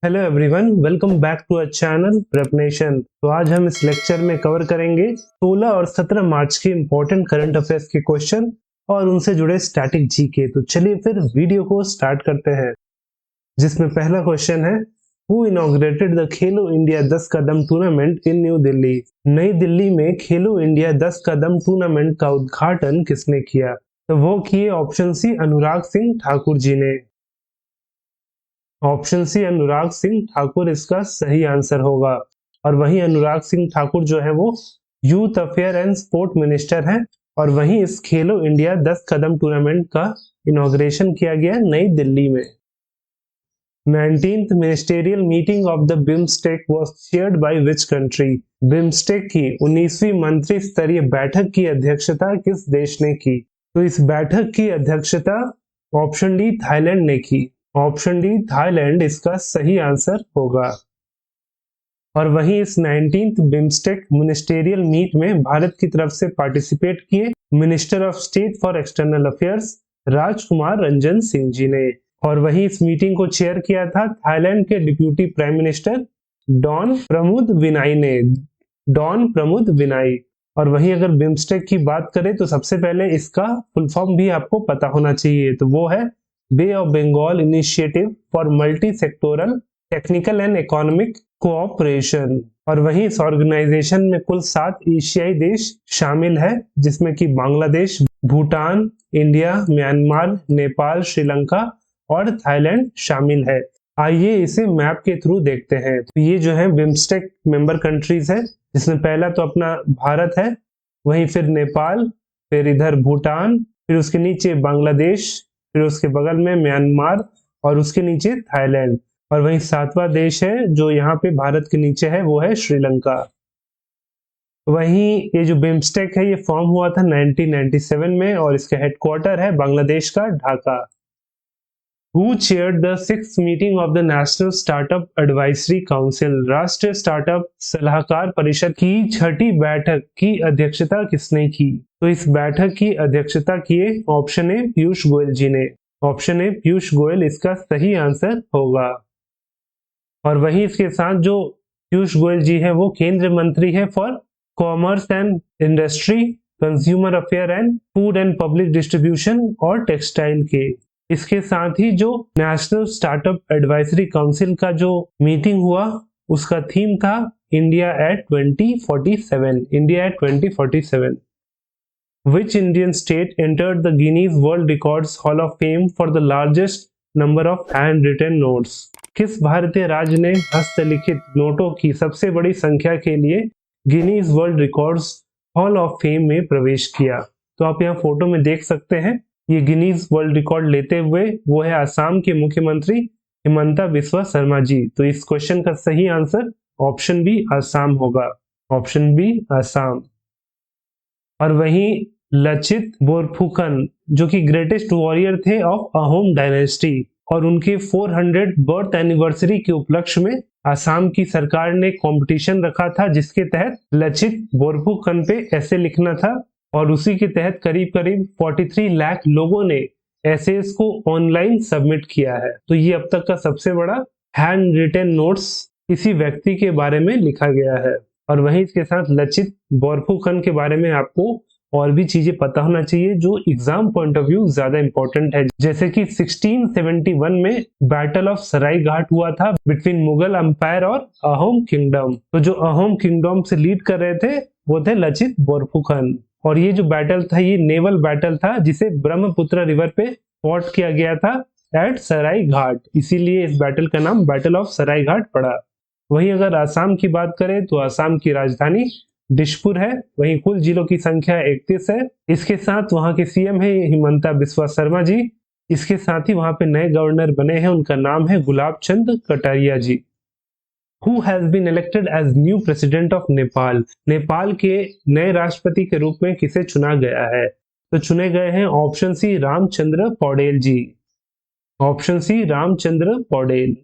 Hello everyone, welcome back to our channel Prepnation. तो आज हम इस लेक्चर में कवर करेंगे 16 और 17 मार्च के इंपॉर्टेंट करंट अफेयर्स के क्वेश्चन और उनसे जुड़े स्टैटिक जीके। तो चलिए फिर वीडियो को स्टार्ट करते हैं, जिसमें पहला क्वेश्चन है, who inaugurated the Khelo India 10 Kadam tournament in new Delhi. नई दिल्ली में खेलो इंडिया 10 कदम टूर्नामेंट का उद्घाटन किसने किया? तो वो किए ऑप्शन सी अनुराग सिंह ठाकुर जी ने। ऑप्शन सी अनुराग सिंह ठाकुर इसका सही आंसर होगा। और वहीं अनुराग सिंह ठाकुर जो है वो youth affair and sport minister हैं। और वहीं इस खेलो इंडिया 10 कदम टूर्नामेंट का इनॉग्रेशन किया गया नई दिल्ली में। 19th ministerial meeting of the BIMSTEC was chaired by which country. BIMSTEC की 19वीं मंत्री स्तरीय बैठक की अध्यक्षता किस देश ने की? तो इस बैठक की अध्यक्षता ऑप्शन डी थाईलैंड ने की। ऑप्शन डी थाईलैंड इसका सही आंसर होगा। और वहीं इस 19th बिम्स्टेक मिनिस्टेरियल मीट में भारत की तरफ से पार्टिसिपेट किए minister of state for external affairs Rajkumar Ranjan Singh ji ने। और वहीं इस मीटिंग को चेयर किया था थाईलैंड के डिप्यूटी प्राइम मिनिस्टर डॉन प्रमुद विनाई ने। डॉन प्रमुद विनाई। और वहीं अगर बिम्स्टेक की बात करें तो सबसे पहले इसका फुल फॉर्म भी आपको पता होना चाहिए, तो वो है bay of Bengal initiative for multi sectoral technical and economic cooperation. और वहीं इस ऑर्गेनाइजेशन में कुल 7 एशियाई देश शामिल है, जिसमें कि बांग्लादेश, भूटान, इंडिया, म्यांमार, नेपाल, श्रीलंका और थाईलैंड शामिल है। आइए इसे मैप के थ्रू देखते हैं। तो ये जो है बिम्स्टेक मेंबर कंट्रीज है, जिसमें पहला तो अपना भारत है, वहीं फिर नेपाल, फिर इधर भूटान, फिर उसके नीचे बांग्लादेश, फिर उसके बगल में म्यांमार और उसके नीचे थाईलैंड। और वहीं 7वां देश है जो यहाँ पे भारत के नीचे है, वो है श्रीलंका। वहीं ये जो बिम्स्टेक है ये फॉर्म हुआ था 1997 में और इसका हेडक्वार्टर है बांग्लादेश का Dhaka. Who chaired the 6th meeting of the National Startup Advisory Council? राष्ट्रीय स्टार्टअप सलाहकार परिषद की 6ठी बैठक की अध्यक्षता किसने की? तो इस बैठक की अध्यक्षता किए ऑप्शन ए पीयूष गोयल जी ने। ऑप्शन ए पीयूष गोयल इसका सही आंसर होगा। और वहीं इसके साथ जो पीयूष गोयल जी है वो केंद्रीय मंत्री है for commerce and industry, consumer affair and food and public distribution और टेक्सटाइल के। इसके साथ ही जो नेशनल स्टार्टअप एडवाइजरी काउंसिल का जो मीटिंग हुआ उसका थीम था India at 2047। India at 2047। Which Indian state entered the Guinness World Records Hall of Fame for the largest number of handwritten notes? किस भारतीय राज्य ने हस्तलिखित नोटों की सबसे बड़ी संख्या के लिए Guinness world records hall of fame में प्रवेश किया? तो आप यहाँ फोटो में देख सकते हैं, ये गिनीज वर्ल्ड रिकॉर्ड लेते हुए वो है असम के मुख्यमंत्री हिमंता बिस्वा शर्मा जी। तो इस क्वेश्चन का सही आंसर ऑप्शन बी असम होगा। Option B Assam. और वहीं लचित बोरफुकन जो कि ग्रेटेस्ट वॉरियर थे ऑफ अहोम डायनेस्टी, और उनके 400 बर्थ एनिवर्सरी के उपलक्ष्य में असम की सरकार ने कंपटीशन रखा था, जिसके तहत लचित बोरफुकन पे ऐसे लिखना था। और उसी के तहत करीब करीब 43 लाख लोगों ने एसेस को ऑनलाइन सबमिट किया है। तो ये अब तक का सबसे बड़ा हैंड रिटन नोट्स किसी व्यक्ति के बारे में लिखा गया है। और वहीं इसके साथ लचित बोरफुकन के बारे में आपको और भी चीजें पता होना चाहिए जो एग्जाम पॉइंट ऑफ व्यू ज्यादा इंपॉर्टेंट है, जैसे कि 1671 में बैटल ऑफ सराय घाट हुआ था बिटवीन मुगल अंपायर और अहोम किंगडम। तो जो अहोम किंगडम से लीड कर रहे थे वो थे लचित बोरफुकन। और ये जो बैटल था ये नेवल बैटल था, जिसे ब्रह्मपुत्र रिवर पे फॉट किया गया था एट सराय घाट, इसीलिए इस बैटल का नाम बैटल ऑफ सराय घाट पड़ा। वहीं अगर आसाम की बात करें तो आसाम की राजधानी दिशपुर है, वहीं कुल जिलों की संख्या 31 है। इसके साथ वहां के सीएम है हिमंता बिस्वा शर्मा जी। इसके साथ ही वहां पे नए गवर्नर बने हैं, उनका नाम है गुलाब चंद कटारिया जी। Who has been elected as new president of Nepal? Nepal के नए राष्ट्रपति के रूप में किसे चुना गया है? तो चुने गए हैं option C Ramchandra Poudel ji. Option C Ramchandra Poudel.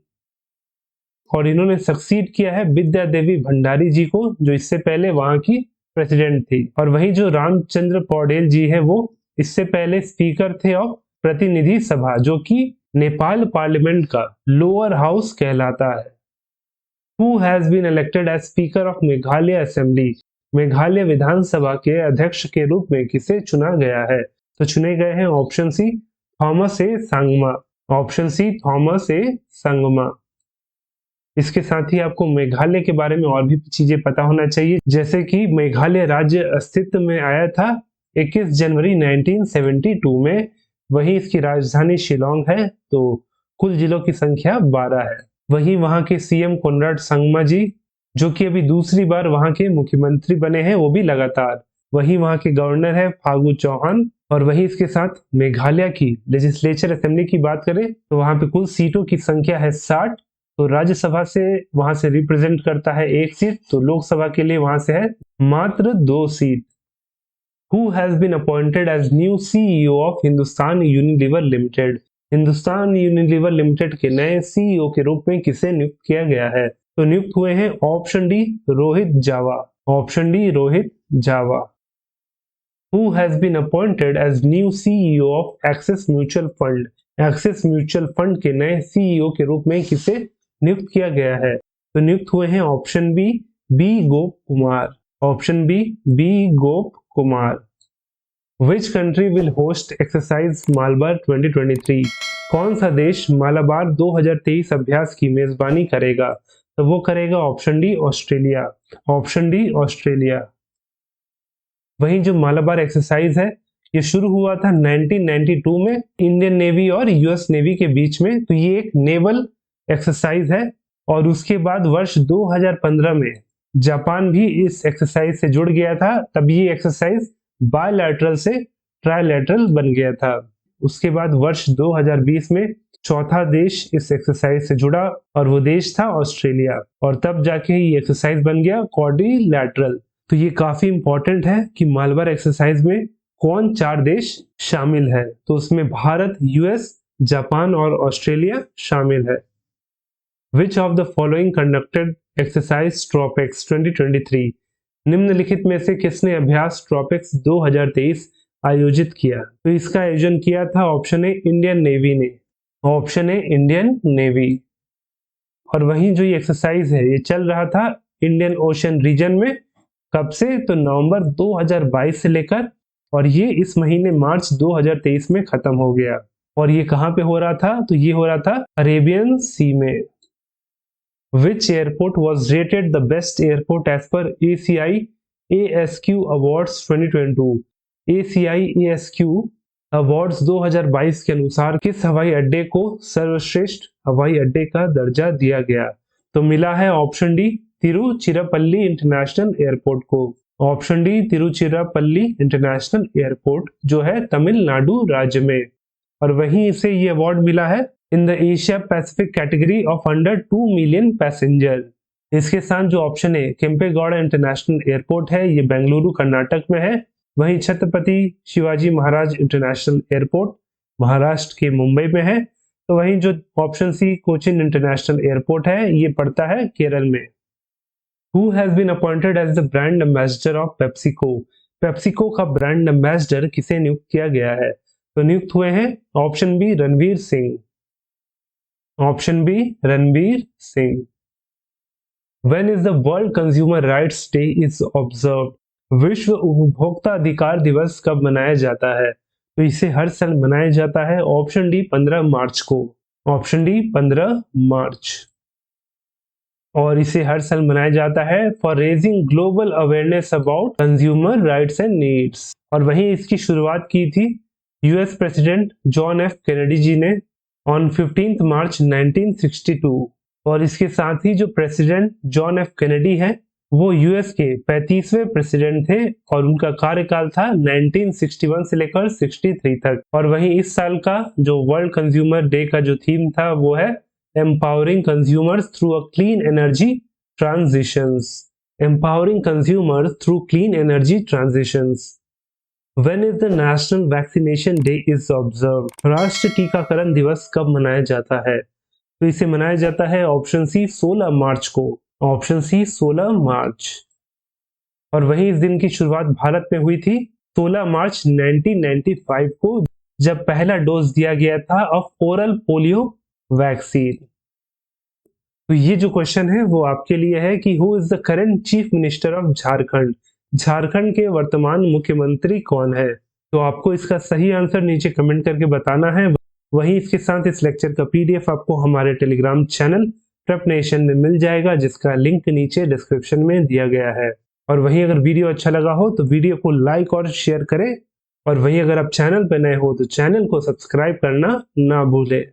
और इन्होंने सक्सीड किया है विद्या देवी भंडारी जी को, जो इससे पहले वहां की प्रेसिडेंट थी। और वही जो रामचंद्र पौडेल जी है वो इससे पहले स्पीकर थे ऑफ प्रतिनिधि सभा, जो कि नेपाल पार्लियामेंट का लोअर हाउस कहलाता है? Who has been elected as Speaker of Meghalaya Assembly? Meghalaya विधानसभा के अध्यक्ष के रूप में किसे चुना गया है? तो चुने गए हैं ऑप्शन सी थॉमस ए सांगमा। ऑप्शन सी थॉमस ए सांगमा। इसके साथ ही आपको मेघालय के बारे में और भी चीजें पता होना चाहिए, जैसे कि मेघालय राज्य अस्तित्व में आया था 21 जनवरी 1972 में। वहीं इसकी राजधानी शिलोंग है। तो कुल जिलों की संख्या 12 है। वहीं वहां के सीएम कोनराड संगमा जी, जो कि अभी दूसरी बार वहां के मुख्यमंत्री बने हैं, वो भी लगातार। वहीं वहां के गवर्नर है फागू चौहान। और वहीं इसके साथ मेघालय की लेजिस्लेचर असेंबली की बात करें तो वहां पे कुल सीटों की संख्या है 60। तो राज्यसभा से वहां से रिप्रेजेंट करता है 1 सीट, तो लोकसभा के लिए वहां से है मात्र 2 seat. Who has been appointed as new CEO of Hindustan Unilever Limited? Hindustan Unilever limited के नए सीईओ के रूप में किसे नियुक्त किया गया है? तो नियुक्त हुए हैं option D Rohit Java. Option D Rohit Java. Who has been appointed as new CEO of Axis Mutual Fund? Axis mutual fund के नए सीईओ के रूप में किसे नियुक्त किया गया है? तो नियुक्त हुए हैं option B B Gop Kumar. Option B Gop Kumar. Which country will host exercise Malabar 2023? कौन सा देश मालाबार 2023 अभ्यास की मेजबानी करेगा? तो वो करेगा option D Australia. Option D Australia. वहीं जो मालाबार एक्सरसाइज है ये शुरू हुआ था 1992 में इंडियन नेवी और यूएस नेवी के बीच में। तो ये एक नेवल एक्सरसाइज है। और उसके बाद वर्ष 2015 में जापान भी इस एक्सरसाइज से जुड़ गया था। तब ये एक्सरसाइज बायलैटरल से ट्राइलैटरल बन गया था। उसके बाद वर्ष 2020 में चौथा देश इस एक्सरसाइज से जुड़ा और वो देश था ऑस्ट्रेलिया। और तब जाके ये एक्सरसाइज बन गया क्वाड्रिलैटरल। तो ये काफी इंपॉर्टेंट है कि मालाबार एक्सरसाइज में कौन 4 देश शामिल है। तो उसमें भारत, यूएस, जापान और ऑस्ट्रेलिया शामिल है। Which of the following conducted exercise Tropex 2023? निम्नलिखित में से किसने अभ्यास ट्रॉपिक्स 2023 आयोजित किया? तो इसका आयोजन किया था ऑप्शन ए इंडियन नेवी ने। Option A Indian navy. और वहीं जो ये एक्सरसाइज है ये चल रहा था इंडियन ओशन रीजन में। कब से? तो नवंबर 2022 से लेकर, और ये इस महीने मार्च 2023 में खत्म हो गया। और ये कहाँ पे हो रहा था? तो ये हो रहा था अरेबियन सी में। Which airport was rated the best airport as per ACI ASQ Awards 2022? ACI ASQ Awards 2022 के अनुसार किस हवाई अड्डे को सर्वश्रेष्ठ हवाई अड्डे का दर्जा दिया गया? तो मिला है option D Tiruchirappalli international airport को। Option D Tiruchirappalli international airport जो है तमिलनाडु राज्य में। और वहीं इसे ये अवार्ड मिला है in the Asia Pacific category of under 2 million passenger. इसके साथ जो ऑप्शन है केम्पेगौड़ा इंटरनेशनल एयरपोर्ट है, ये बेंगलुरु कर्नाटक में है। वहीं छत्रपति शिवाजी महाराज इंटरनेशनल एयरपोर्ट महाराष्ट्र के मुंबई में है। तो वहीं जो option C Cochin international airport है ये पड़ता है केरल में। Who has been appointed as the brand ambassador of PepsiCo? PepsiCo का ब्रांड एम्बेसडर किसे नियुक्त किया गया है? तो नियुक्त हुए हैं option B Ranveer Singh. Option B Ranveer Singh. When is the World Consumer Rights Day is observed? विश्व उपभोक्ता अधिकार दिवस कब मनाया जाता है? तो इसे हर साल मनाया जाता है ऑप्शन डी 15 मार्च को। ऑप्शन डी 15 मार्च। और इसे हर साल मनाया जाता है for raising global awareness about consumer rights and needs. और वहीं इसकी शुरुआत की थी US president John F Kennedy ji ने ऑन 15 मार्च 1962। और इसके साथ ही जो प्रेसिडेंट जॉन एफ कैनेडी है वो यूएस के 35वें प्रेसिडेंट थे और उनका कार्यकाल था 1961 से लेकर 63 तक। और वहीं इस साल का जो वर्ल्ड कंज्यूमर डे का जो थीम था वो है empowering consumers through a clean energy transitions. Empowering consumers through clean energy transitions. When is the National Vaccination Day is observed? राष्ट्रीय टीकाकरण दिवस कब मनाया जाता है? तो इसे मनाया जाता है ऑप्शन सी 16 मार्च को। ऑप्शन सी 16 मार्च। और वहीं इस दिन की शुरुआत भारत में हुई थी 16 मार्च 1995 को, जब पहला डोज दिया गया था ऑफ ओरल पोलियो वैक्सीन। तो ये जो क्वेश्चन है वो आपके लिए है कि who is the current chief minister of Jharkhand. Jharkhand के वर्तमान मुख्यमंत्री कौन है? तो आपको इसका सही आंसर नीचे कमेंट करके बताना है। वहीं इसके साथ इस लेक्चर का पीडीएफ आपको हमारे टेलीग्राम चैनल प्रेप नेशन में मिल जाएगा, जिसका लिंक नीचे डिस्क्रिप्शन में दिया गया है। और वहीं अगर वीडियो अच्छा लगा हो तो वीडियो को लाइक और शेयर करें, और वहीं अगर आप चैनल पर नए हो तो चैनल को सब्सक्राइब करना ना भूलें।